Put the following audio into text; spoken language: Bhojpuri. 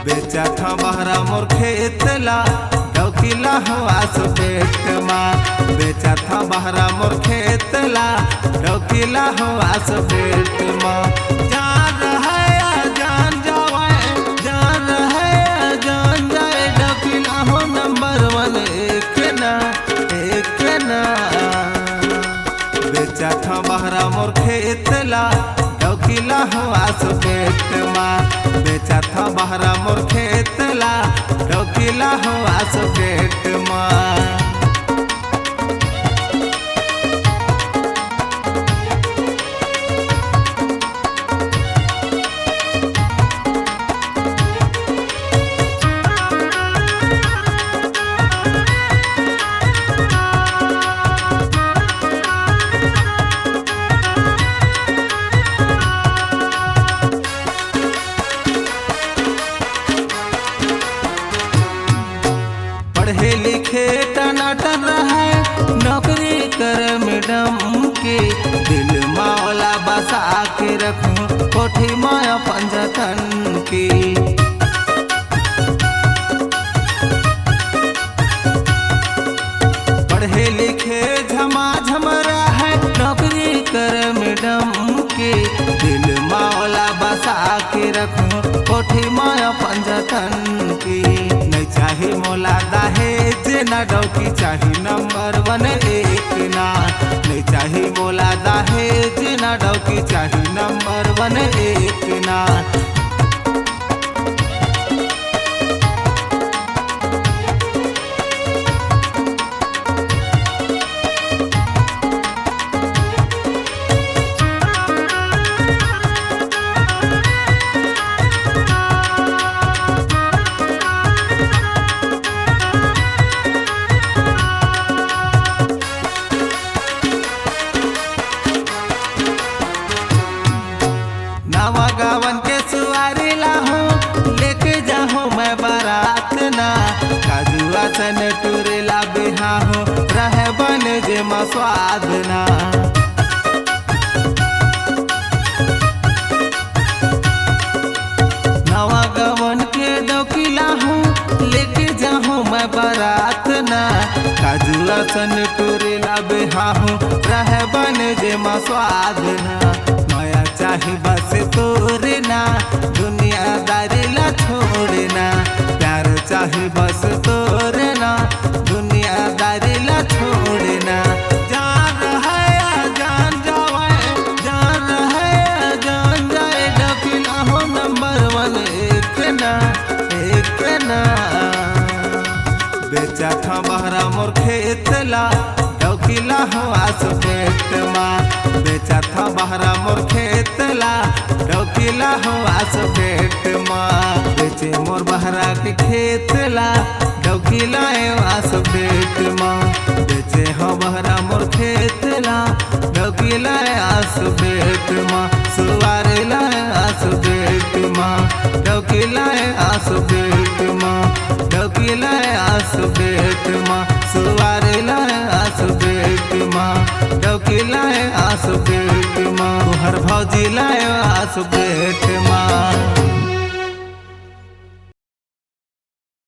बेचा था बहरा मोर खेतला डौकीला हवा से पेट माँ। बेचा था बहरा मोर खेतला डौकीला हवा से पेट माँ। जान रहे जान जावे, जान रहे जान जाए डौकीला हो नंबर 1 एक ना एक ना। बेचा था बहरा मोर खेतला डौकीला हवा से पेट माँ। बेचा था बहरा मोर खेतला डौकीला हवा से पेट माँ। पढ़े लिखे टनाटन रहे नौकरी कर मैडम के। दिल मौला बसा के रखूं कोठी माया पंजतन की। पढ़े लिखे झमाझम रहे नौकरी कर मैडम के। दिल मौला बसा के रखूं कोठी माया पंजतन की। नहीं चाही मोला दहेज ना डौकी चाही नंबर 1 एक ना। नहीं चाही मोला दहेज ना डौकी चाही नंबर 1 एक ना। नवा गावन के सुवारी लाहूं लेके जाहूं मैं बारात ना। काजुआ सन टूरेला बिहाहूं रहे बन जे स्वाद ना। नवा गावन के डौकीला हूँ लेके जाहूं मैं बारात ना। काजुआ सन टूरेला बिहाहूं रहे बन जे स्वाद ना। चाहे बस तोड़ना दुनियादारी ला छोड़ना। प्यार चाहे बस तोड़ना दुनियादारी ला छोड़ना। जान रहे जान जावे, जान रहे जान जाए डौकीला हो नंबर 1 एक ना एक ना। बेचा था बहरा मोर खेतला डौकीला हवा से पेट माँ। बेचा था बहरा मोर खेतला डौकीला हवा से पेट माँ। बेचे मोर बहरा के खेतला डौकीला हवा से पेट माँ। बेचे हो बहरा मोर खेतला डौकीला हवा से पेट माँ। सुवारेला हवा से पेट माँ डौकीला हवा से पेट माँ। डौकीला हवा से पेट माँ। सुवारेला हवा से पेट माँ डौकीला हवा से पेट माँ। हर भौजी लाए आस पेट माँ।